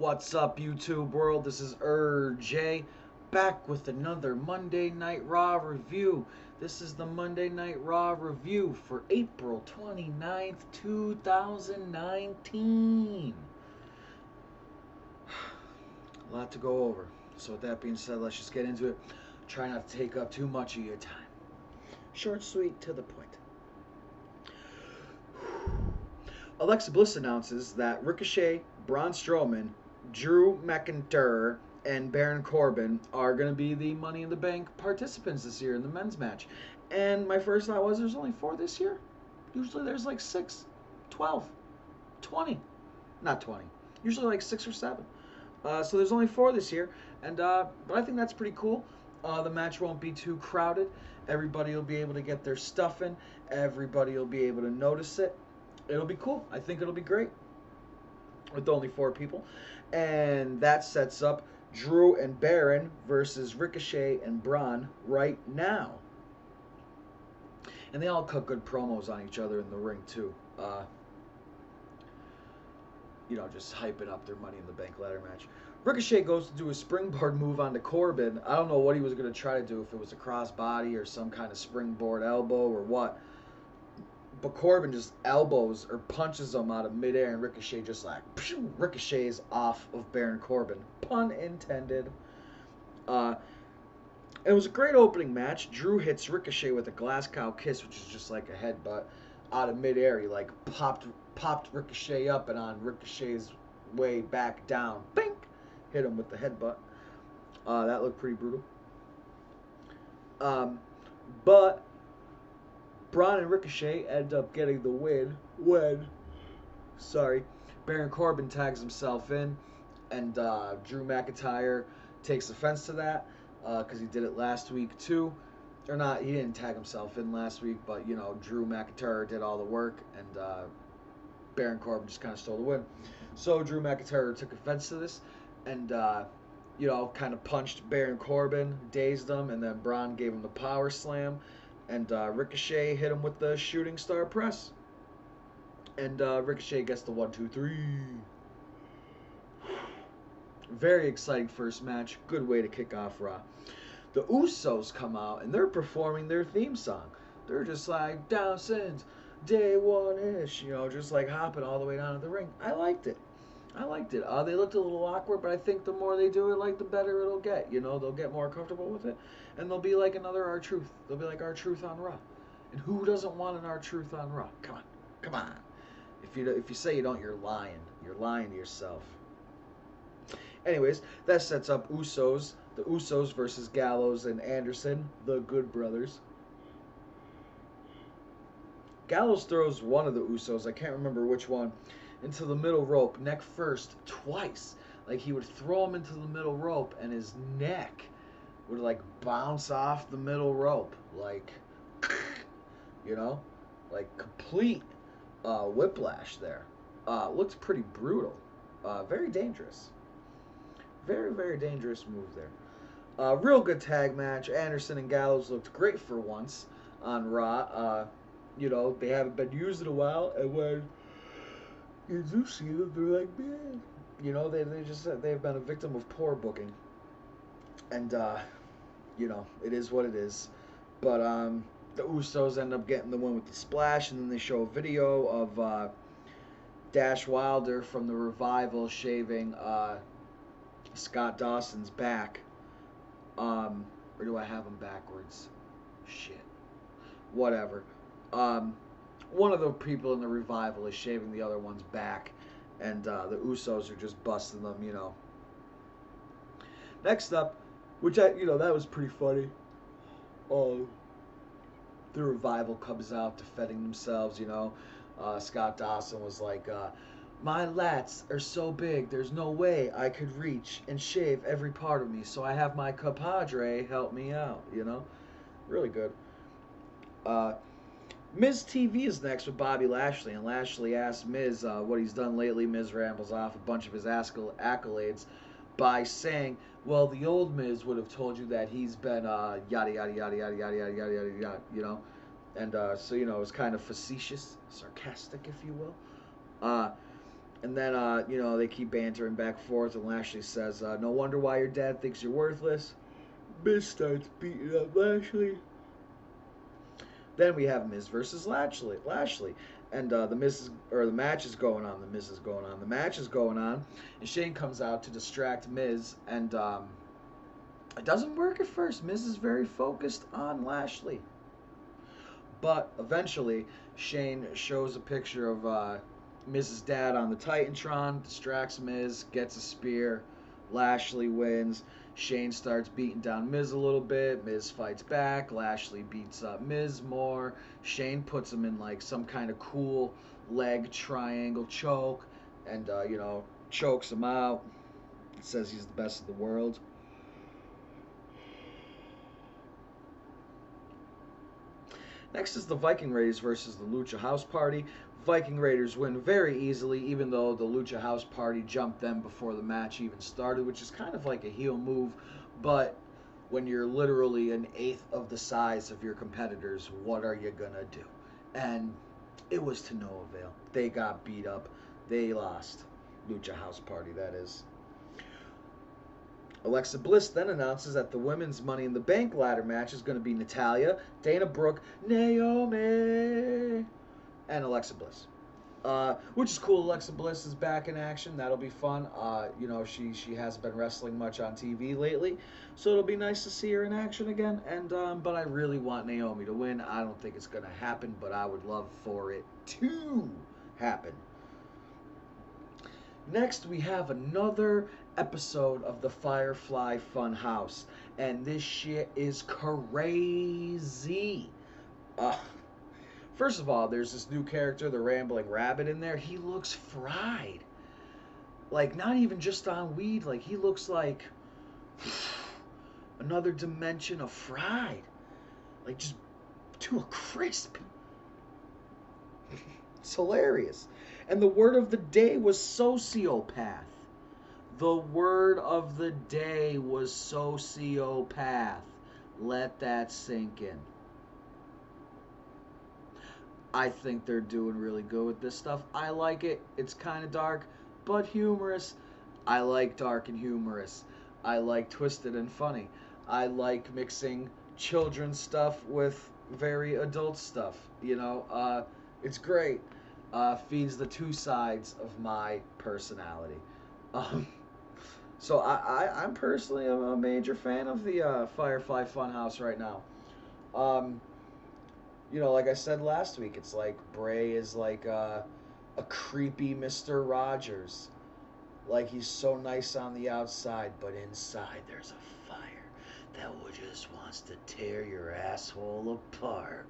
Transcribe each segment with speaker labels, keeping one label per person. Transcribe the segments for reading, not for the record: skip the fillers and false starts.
Speaker 1: What's up, YouTube world? This is Jay, back with another Monday Night Raw review. This is the Monday Night Raw review for April 29th, 2019. A lot to go over. So with that being said, let's just get into it. Try not to take up too much of your time. Short, sweet, to the point. Alexa Bliss announces that Ricochet, Braun Strowman, Drew McIntyre, and Baron Corbin are going to be the Money in the Bank participants this year in the men's match. And my first thought was there's only 4 this year? Usually there's like 6, 12, 20. Not 20. Usually like 6 or 7. So there's only 4 this year. And but I think that's pretty cool. The match won't be too crowded. Everybody will be able to get their stuff in. Everybody will be able to notice it. It'll be cool. I think it'll be great with only 4 people. And that sets up Drew and Baron versus Ricochet and Braun right now. And they all cut good promos on each other in the ring, too. Just hyping up their Money in the Bank ladder match. Ricochet goes to do a springboard move onto Corbin. I don't know what he was going to try to do, if it was a crossbody or some kind of springboard elbow or what. But Corbin just elbows or punches him out of midair, and Ricochet just like ricochets off of Baron Corbin. Pun intended. It was a great opening match. Drew hits Ricochet with a Glasgow kiss, which is just like a headbutt out of midair. He like popped Ricochet up, and on Ricochet's way back down, bink, hit him with the headbutt. That looked pretty brutal. But Braun and Ricochet end up getting the win when, Baron Corbin tags himself in, and Drew McIntyre takes offense to that because he did it last week too. Or not, he didn't tag himself in last week, but Drew McIntyre did all the work, and Baron Corbin just kind of stole the win. So Drew McIntyre took offense to this, and kind of punched Baron Corbin, dazed him, and then Braun gave him the power slam. And Ricochet hit him with the shooting star press. And Ricochet gets the 1, 2, 3. Very exciting first match. Good way to kick off Raw. The Usos come out and they're performing their theme song. They're just like, down since day one-ish. Just like hopping all the way down to the ring. I liked it. They looked a little awkward, but I think the more they do it, the better it'll get. They'll get more comfortable with it, and they'll be like another R-Truth. They'll be like R-Truth on Raw. And who doesn't want an R-Truth on Raw? Come on. If you say you don't, you're lying. You're lying to yourself. Anyways, that sets up the Usos versus Gallows and Anderson, the Good Brothers. Gallows throws one of the Usos, I can't remember which one, into the middle rope, neck first, twice. Like, he would throw him into the middle rope, and his neck would, bounce off the middle rope. Complete whiplash there. Looks pretty brutal. Very dangerous. Very, very dangerous move there. Real good tag match. Anderson and Gallows looked great for once on Raw. They haven't been used in a while, and when you do see them, they're like, man. They've been a victim of poor booking. And, it is what it is. But, the Usos end up getting the win with the splash, and then they show a video of Dash Wilder from the Revival shaving Scott Dawson's back. Or do I have him backwards? Shit. Whatever. One of the people in the Revival is shaving the other one's back, and the Usos are just busting them, Next up, which that was pretty funny. The Revival comes out defending themselves, Scott Dawson was like, my lats are so big, there's no way I could reach and shave every part of me, so I have my compadre help me out, Really good. Miz TV is next with Bobby Lashley, and Lashley asks Miz what he's done lately. Miz rambles off a bunch of his accolades by saying, well, the old Miz would have told you that he's been yada, yada, yada, yada, yada, yada, yada, yada, And so, it's kind of facetious, sarcastic, if you will. And then, they keep bantering back and forth, and Lashley says, no wonder why your dad thinks you're worthless. Miz starts beating up Lashley. Then we have Miz versus Lashley. And the match is going on. The Miz is going on. The match is going on. And Shane comes out to distract Miz. And it doesn't work at first. Miz is very focused on Lashley. But eventually, Shane shows a picture of Miz's dad on the Titantron, distracts Miz, gets a spear. Lashley wins. Shane starts beating down Miz a little bit. Miz fights back. Lashley beats up Miz more. Shane puts him in like some kind of cool leg triangle choke and, chokes him out. Says he's the best of the world. Next is the Viking Raiders versus the Lucha House Party. Viking Raiders win very easily, even though the Lucha House Party jumped them before the match even started, which is kind of like a heel move. But when you're literally an eighth of the size of your competitors, what are you going to do? And it was to no avail. They got beat up. They lost. Lucha House Party, that is. Alexa Bliss then announces that the women's Money in the Bank ladder match is going to be Natalya, Dana Brooke, Naomi, and Alexa Bliss. Which is cool. Alexa Bliss is back in action. That'll be fun. She hasn't been wrestling much on TV lately, so it'll be nice to see her in action again. And but I really want Naomi to win. I don't think it's going to happen, but I would love for it to happen. Next, we have another episode of the Firefly Funhouse, and this shit is crazy. First of all, there's this new character, the Rambling Rabbit, in there. He looks fried. Like, not even just on weed. Like, he looks like another dimension of fried. Like, just to a crisp. It's hilarious. And the word of the day was sociopath. The word of the day was sociopath. Let that sink in. I think they're doing really good with this stuff. I like it. It's kind of dark, but humorous. I like dark and humorous. I like twisted and funny. I like mixing children's stuff with very adult stuff. It's great. Feeds the two sides of my personality. So I'm personally a major fan of the Firefly Funhouse right now. Like I said last week, it's like Bray is like a creepy Mr. Rogers. Like, he's so nice on the outside, but inside there's a fire that just wants to tear your asshole apart.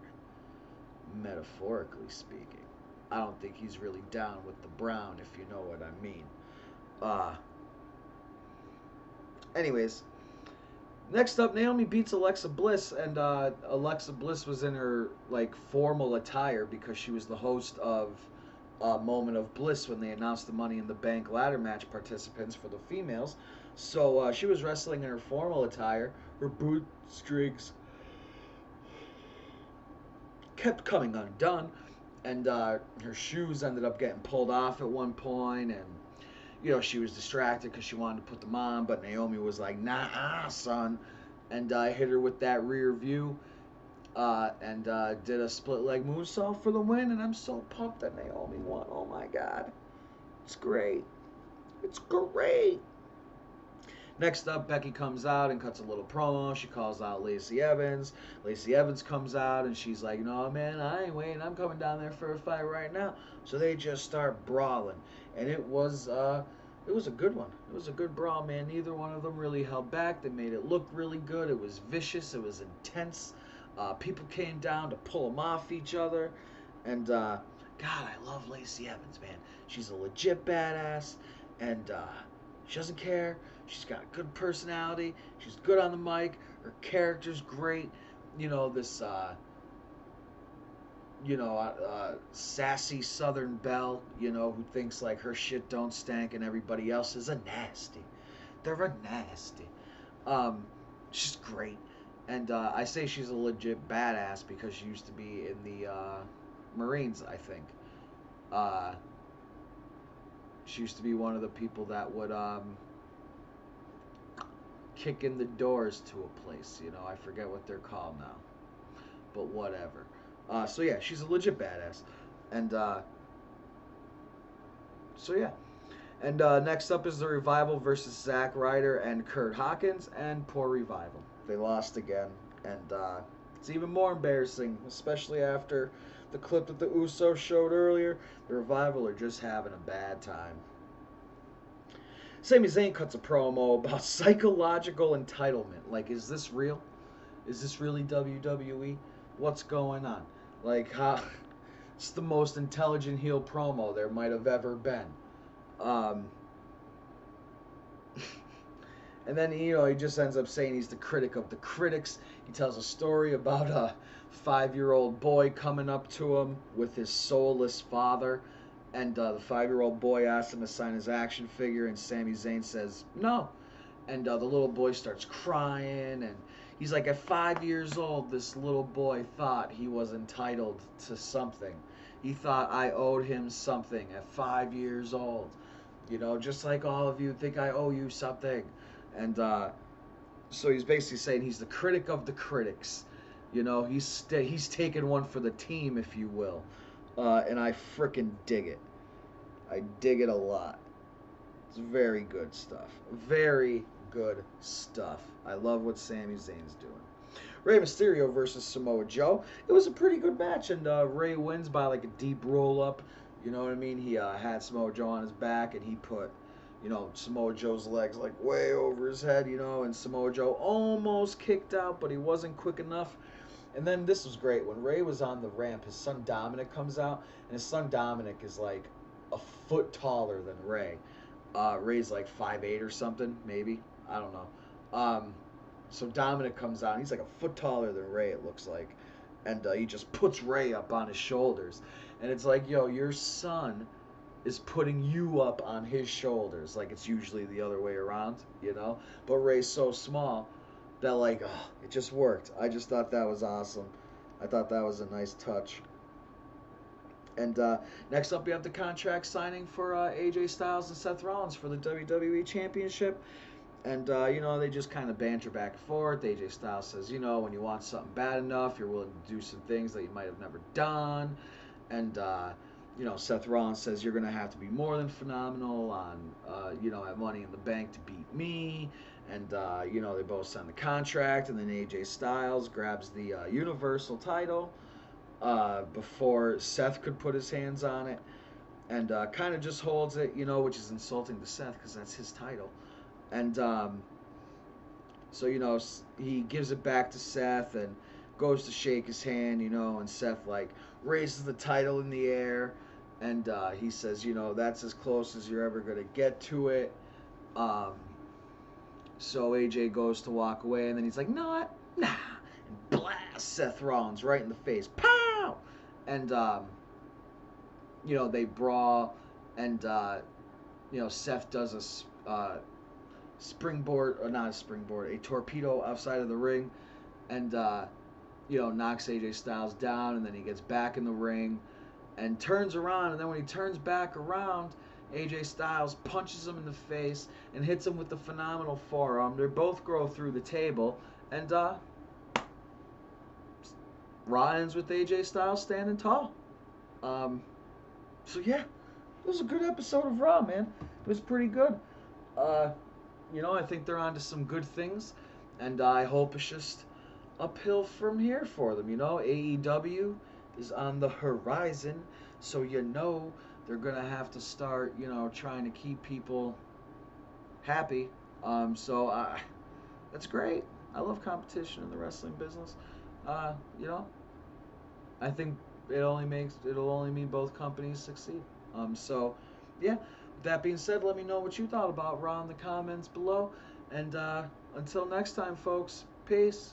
Speaker 1: Metaphorically speaking. I don't think he's really down with the brown, if you know what I mean. Anyways, next up, Naomi beats Alexa Bliss, and Alexa Bliss was in her like formal attire because she was the host of Moment of Bliss when they announced the Money in the Bank ladder match participants for the females. So she was wrestling in her formal attire. Her bootstrings kept coming undone, and her shoes ended up getting pulled off at one point, and she was distracted because she wanted to put them on, but Naomi was like, nah, son, and hit her with that rear view, and did a split leg moonsault for the win, and I'm so pumped that Naomi won. Oh my god, it's great. It's great. Next up, Becky comes out and cuts a little promo. She calls out Lacey Evans. Lacey Evans comes out and she's like, no, man, I ain't waiting. I'm coming down there for a fight right now. So they just start brawling. And it was a good one. It was a good brawl, man. Neither one of them really held back. They made it look really good. It was vicious. It was intense. People came down to pull them off each other. And, God, I love Lacey Evans, man. She's a legit badass. And, she doesn't care. She's got a good personality. She's good on the mic. Her character's great. This, sassy Southern belle, who thinks like her shit don't stank and everybody else is a nasty. They're a nasty. She's great. And I say she's a legit badass because she used to be in the Marines, I think. She used to be one of the people that would kick in the doors to a place. You know, I forget what they're called now, but whatever. So yeah, she's a legit badass, and so yeah. And next up is the Revival versus Zack Ryder and Kurt Hawkins, and poor Revival. They lost again, and it's even more embarrassing, especially after the clip that the Usos showed earlier. The Revival are just having a bad time. Sami Zayn cuts a promo about psychological entitlement. Like, is this real? Is this really WWE? What's going on? Like, how? It's the most intelligent heel promo there might have ever been. Um, and then, you know, he just ends up saying he's the critic of the critics. He tells a story about a 5-year-old boy coming up to him with his soulless father. And the 5-year-old boy asks him to sign his action figure, and Sami Zayn says no. And the little boy starts crying, and he's like, at 5 years old, this little boy thought he was entitled to something. He thought I owed him something at 5 years old. You know, just like all of you think I owe you something. And so he's basically saying he's the critic of the critics. You know, he's taken one for the team, if you will. And I frickin' dig it. I dig it a lot. It's very good stuff. Very good stuff. I love what Sami Zayn's doing. Rey Mysterio versus Samoa Joe. It was a pretty good match, and Rey wins by like a deep roll-up. You know what I mean? He had Samoa Joe on his back, and he put, you know, Samoa Joe's legs like way over his head, you know, and Samoa Joe almost kicked out, but he wasn't quick enough. And then this was great. When Rey was on the ramp, his son Dominic comes out, and his son Dominic is like a foot taller than Rey. Rey's like 5'8" or something, maybe. I don't know. So Dominic comes out, and he's like a foot taller than Rey, it looks like. And he just puts Rey up on his shoulders. And it's like, yo, your son is putting you up on his shoulders. Like, it's usually the other way around, you know? But Rey's so small that, like, it just worked. I just thought that was awesome. I thought that was a nice touch. And next up, we have the contract signing for AJ Styles and Seth Rollins for the WWE Championship. And, you know, they just kind of banter back and forth. AJ Styles says, you know, when you want something bad enough, you're willing to do some things that you might have never done. And, you know, Seth Rollins says, you're going to have to be more than phenomenal on, you know, at Money in the Bank to beat me. And, you know, they both sign the contract. And then AJ Styles grabs the Universal title before Seth could put his hands on it. And kind of just holds it, you know, which is insulting to Seth because that's his title. And so, you know, he gives it back to Seth and goes to shake his hand, you know, and Seth, like, raises the title in the air. And he says, you know, that's as close as you're ever going to get to it. So AJ goes to walk away, and then he's like, nah, and blasts Seth Rollins right in the face. Pow! And, you know, they brawl, and, you know, Seth does a springboard, or not a springboard, a torpedo outside of the ring, and you know, knocks AJ Styles down, and then he gets back in the ring and turns around, and then when he turns back around, AJ Styles punches him in the face and hits him with the phenomenal forearm. They both go through the table, and Raw ends with AJ Styles standing tall. So yeah, it was a good episode of Raw, man. It was pretty good. You know, I think they're on to some good things, and I hope it's just uphill from here for them. You know, AEW is on the horizon, so you know they're gonna have to start, you know, trying to keep people happy. So that's great. I love competition in the wrestling business. You know, I think it'll only mean both companies succeed. So yeah. That being said, let me know what you thought about Raw in the comments below. And until next time, folks, peace.